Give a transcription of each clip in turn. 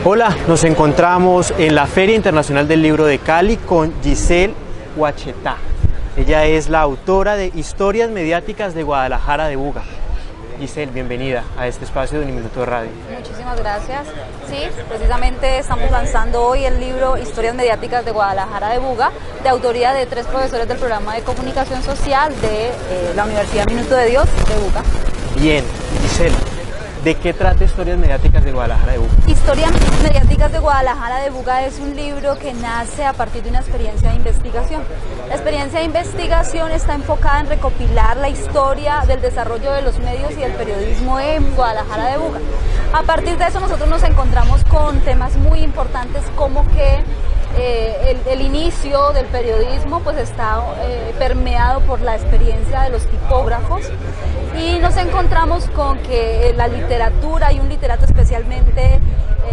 Hola, nos encontramos en la Feria Internacional del Libro de Cali con Giselle Huachetá. Ella es la autora de Historias Mediáticas de Guadalajara de Buga. Giselle, bienvenida a este espacio de Uniminuto de Radio. Muchísimas gracias. Sí, precisamente estamos lanzando hoy el libro Historias Mediáticas de Guadalajara de Buga, de autoría de 3 profesores del programa de comunicación social de la Universidad Minuto de Dios de Buga. Bien, Giselle, ¿de qué trata Historias Mediáticas de Guadalajara de Buga? Historias Mediáticas de Guadalajara de Buga es un libro que nace a partir de una experiencia de investigación. La experiencia de investigación está enfocada en recopilar la historia del desarrollo de los medios y del periodismo en Guadalajara de Buga. A partir de eso nosotros nos encontramos con temas muy importantes como que el inicio del periodismo pues está permeado por la experiencia de los tipógrafos, y nos encontramos con que la literatura, y un literato especialmente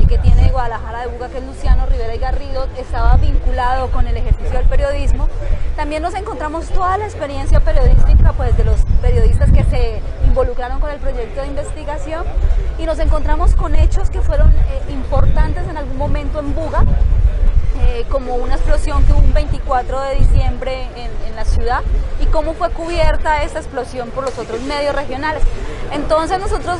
que tiene Guadalajara de Buga, que es Luciano Rivera y Garrido, estaba vinculado con el ejercicio del periodismo. También nos encontramos toda la experiencia periodística pues de los periodistas que se involucraron con el proyecto de investigación, y nos encontramos con hechos que fueron importantes en algún momento en Buga, como una explosión que hubo un 24 de diciembre en la ciudad, y cómo fue cubierta esta explosión por los otros medios regionales. Entonces nosotros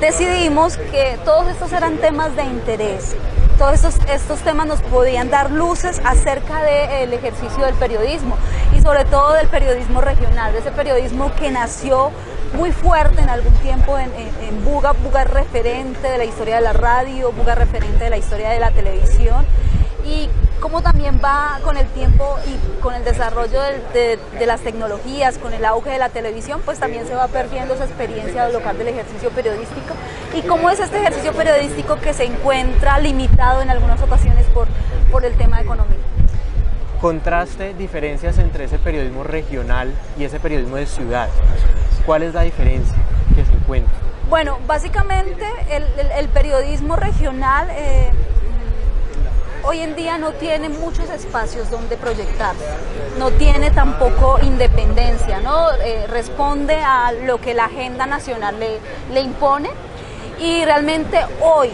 decidimos que todos estos eran temas de interés. Todos estos temas nos podían dar luces acerca del ejercicio del periodismo, y sobre todo del periodismo regional, de ese periodismo que nació muy fuerte en algún tiempo en Buga. Buga es referente de la historia de la radio, Buga es referente de la historia de la televisión, y cómo también va con el tiempo y con el desarrollo de las tecnologías, con el auge de la televisión, pues también se va perdiendo esa experiencia local del ejercicio periodístico, y cómo es este ejercicio periodístico que se encuentra limitado en algunas ocasiones por el tema económico. Contraste, diferencias entre ese periodismo regional y ese periodismo de ciudad. ¿Cuál es la diferencia que se encuentra? Bueno, básicamente el periodismo regional hoy en día no tiene muchos espacios donde proyectarse, no tiene tampoco independencia, ¿no? Responde a lo que la agenda nacional le impone, y realmente hoy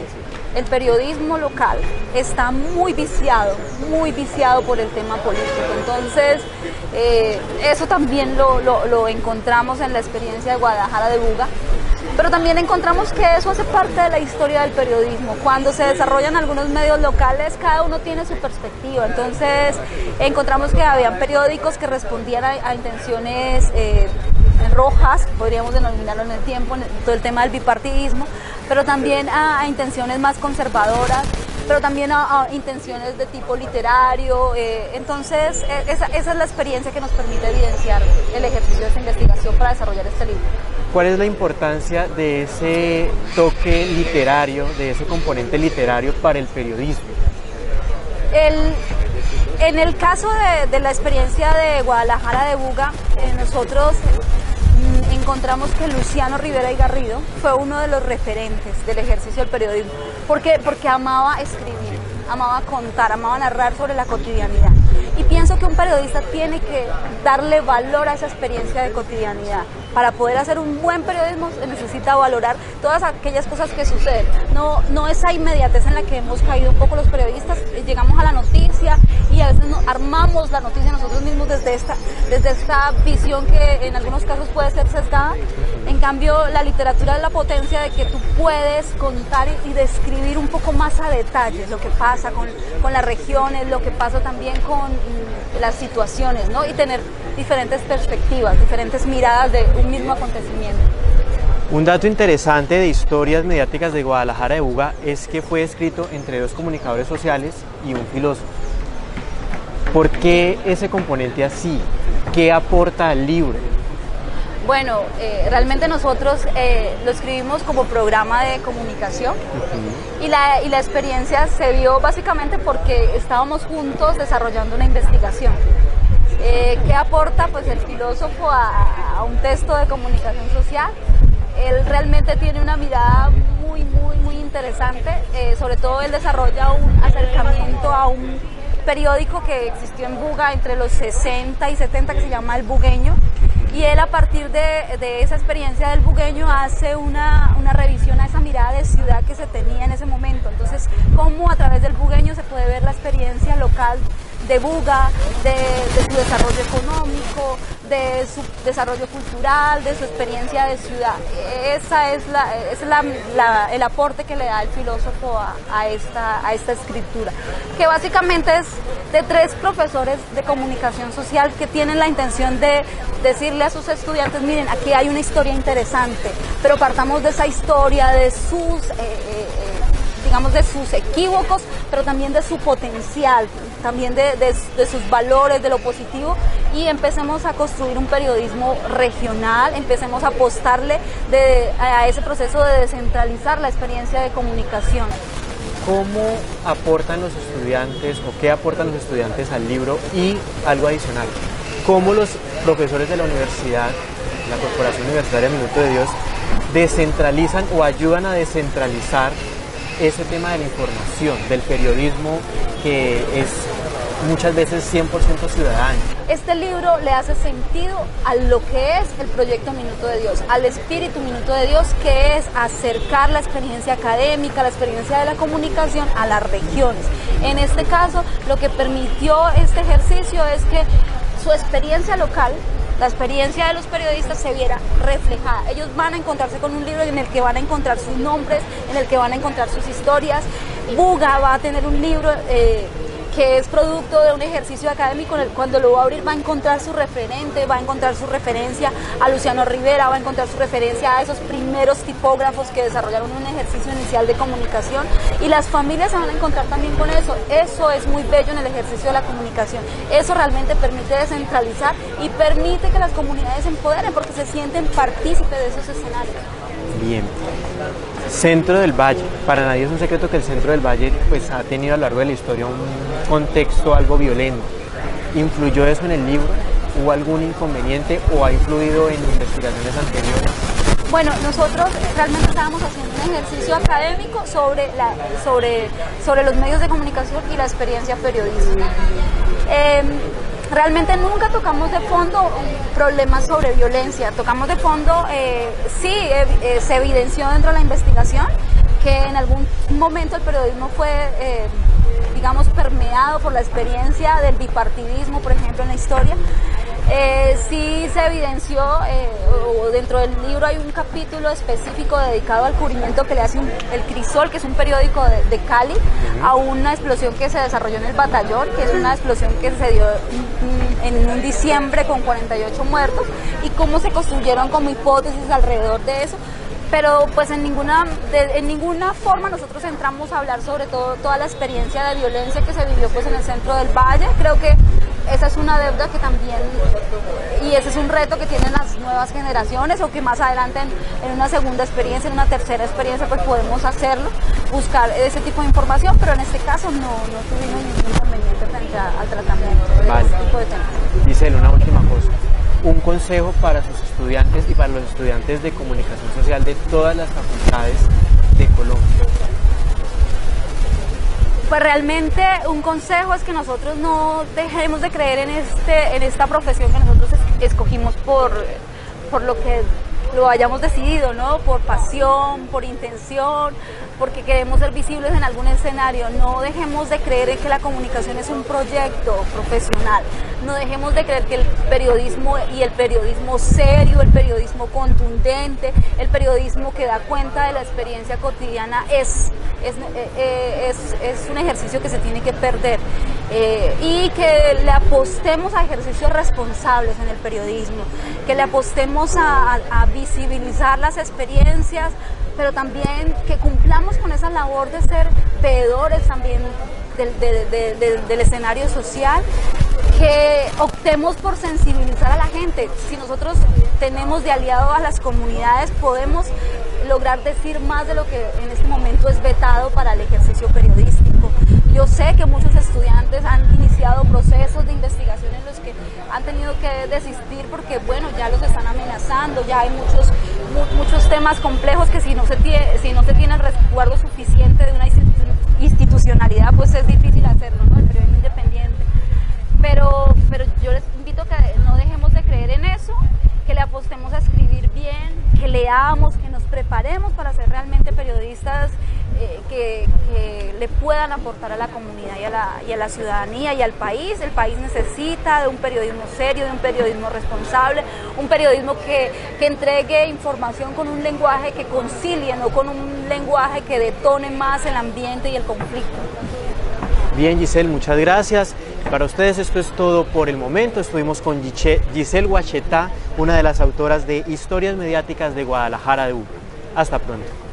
el periodismo local está muy viciado por el tema político. Entonces eso también lo encontramos en la experiencia de Guadalajara de Buga. Pero también encontramos que eso hace parte de la historia del periodismo. Cuando se desarrollan algunos medios locales, cada uno tiene su perspectiva. Entonces encontramos que habían periódicos que respondían a intenciones rojas, podríamos denominarlo en el tiempo, en todo el tema del bipartidismo, pero también a intenciones más conservadoras, pero también a intenciones de tipo literario. Entonces esa es la experiencia que nos permite evidenciar el ejercicio de esta investigación para desarrollar este libro. ¿Cuál es la importancia de ese toque literario, de ese componente literario para el periodismo? En el caso de la experiencia de Guadalajara de Buga, nosotros encontramos que Luciano Rivera y Garrido fue uno de los referentes del ejercicio del periodismo. ¿Por qué? Porque amaba escribir, amaba contar, amaba narrar sobre la cotidianidad. Y pienso que un periodista tiene que darle valor a esa experiencia de cotidianidad. Para poder hacer un buen periodismo se necesita valorar todas aquellas cosas que suceden. No esa inmediatez en la que hemos caído un poco los periodistas. Llegamos a la noticia y a veces armamos la noticia nosotros mismos desde esta visión que en algunos casos puede ser sesgada. En cambio, la literatura es la potencia de que tú puedes contar y describir un poco más a detalle lo que pasa con las regiones, lo que pasa también con las situaciones, ¿no? Y tener diferentes perspectivas, diferentes miradas de un mismo acontecimiento. Un dato interesante de Historias Mediáticas de Guadalajara de Buga es que fue escrito entre 2 comunicadores sociales y un filósofo. ¿Por qué ese componente así? ¿Qué aporta al libro? Bueno, realmente nosotros lo escribimos como programa de comunicación, y la experiencia se dio básicamente porque estábamos juntos desarrollando una investigación. ¿Qué aporta pues el filósofo a un texto de comunicación social? Él realmente tiene una mirada muy interesante, sobre todo él desarrolla un acercamiento a un periódico que existió en Buga entre los 60 y 70 que se llama El Bugueño, y él a partir de esa experiencia del Bugueño hace una revisión a esa mirada de ciudad que se tenía en ese momento. Entonces cómo a través del bugueño se puede ver la experiencia local de Buga, de su desarrollo económico, de su desarrollo cultural, de su experiencia de ciudad. Ese es el aporte que le da el filósofo a esta escritura, que básicamente es de 3 profesores de comunicación social que tienen la intención de decirle a sus estudiantes: miren, aquí hay una historia interesante, pero partamos de esa historia, de sus digamos, de sus equívocos, pero también de su potencial, también de sus valores, de lo positivo, y empecemos a construir un periodismo regional, empecemos a apostarle a ese proceso de descentralizar la experiencia de comunicación. ¿Cómo aportan los estudiantes o qué aportan los estudiantes al libro? Y algo adicional, ¿cómo los profesores de la universidad, la Corporación Universitaria Minuto de Dios, descentralizan o ayudan a descentralizar ese tema de la información, del periodismo, que es muchas veces 100% ciudadano? Este libro le hace sentido a lo que es el proyecto Minuto de Dios, al espíritu Minuto de Dios, que es acercar la experiencia académica, la experiencia de la comunicación a las regiones. En este caso, lo que permitió este ejercicio es que su experiencia local, la experiencia de los periodistas, se viera reflejada. Ellos van a encontrarse con un libro en el que van a encontrar sus nombres, en el que van a encontrar sus historias. Buga va a tener un libro que es producto de un ejercicio académico, en el cuando lo va a abrir va a encontrar su referente, va a encontrar su referencia a Luciano Rivera, va a encontrar su referencia a esos primeros tipógrafos que desarrollaron un ejercicio inicial de comunicación, y las familias se van a encontrar también con eso. Eso es muy bello en el ejercicio de la comunicación. Eso realmente permite descentralizar y permite que las comunidades se empoderen porque se sienten partícipes de esos escenarios. Bien. Centro del Valle. Para nadie es un secreto que el Centro del Valle pues, ha tenido a lo largo de la historia un contexto algo violento. ¿Influyó eso en el libro? ¿Hubo algún inconveniente o ha influido en investigaciones anteriores? Bueno, nosotros realmente estábamos haciendo un ejercicio académico sobre los medios de comunicación y la experiencia periodística. Realmente nunca tocamos de fondo problemas sobre violencia, tocamos de fondo, se evidenció dentro de la investigación que en algún momento el periodismo fue, digamos, permeado por la experiencia del bipartidismo, por ejemplo, en la historia. Sí se evidenció, dentro del libro hay un capítulo específico dedicado al cubrimiento que le hace el Crisol, que es un periódico de Cali, a una explosión que se desarrolló en el Batallón, que es una explosión que se dio en un diciembre con 48 muertos, y cómo se construyeron como hipótesis alrededor de eso. Pero pues en ninguna forma nosotros entramos a hablar sobre toda la experiencia de violencia que se vivió pues en el Centro del Valle. Creo que esa es una deuda que también, y ese es un reto que tienen las nuevas generaciones, o que más adelante en una segunda experiencia, en una tercera experiencia, pues podemos hacerlo, buscar ese tipo de información, pero en este caso no tuvimos ningún inconveniente frente al tratamiento de este tipo de temas. Giselle, una última cosa. Un consejo para sus estudiantes y para los estudiantes de comunicación social de todas las facultades de Colombia. Pues realmente un consejo es que nosotros no dejemos de creer en esta profesión que nosotros escogimos por lo que lo hayamos decidido, ¿no? Por pasión, por intención, porque queremos ser visibles en algún escenario. No dejemos de creer en que la comunicación es un proyecto profesional. No dejemos de creer que el periodismo, y el periodismo serio, el periodismo contundente, el periodismo que da cuenta de la experiencia cotidiana es un ejercicio que se tiene que perder, y que le apostemos a ejercicios responsables en el periodismo, que le apostemos a visibilizar las experiencias, pero también que cumplamos con esa labor de ser veedores también del escenario social, que optemos por sensibilizar a la gente. Si nosotros tenemos de aliado a las comunidades, podemos lograr decir más de lo que en este momento es vetado para el ejercicio periodístico. Yo sé que muchos estudiantes han iniciado procesos de investigación en los que han tenido que desistir porque, bueno, ya los están amenazando, ya hay muchos temas complejos que si no se tiene el resguardo suficiente de una institucionalidad, pues es difícil hacerlo, ¿no? El periodismo independiente. Pero yo les invito a que no dejemos de creer en eso, que le apostemos a escribir bien, que leamos, que nos preparemos para ser realmente periodistas que le puedan aportar a la comunidad y a la ciudadanía y al país. El país necesita de un periodismo serio, de un periodismo responsable, un periodismo que entregue información con un lenguaje que concilie, no con un lenguaje que detone más el ambiente y el conflicto. Bien, Giselle, muchas gracias. Para ustedes esto es todo por el momento. Estuvimos con Giselle Huachetá, una de las autoras de Historias Mediáticas de Guadalajara de Buga. Hasta pronto.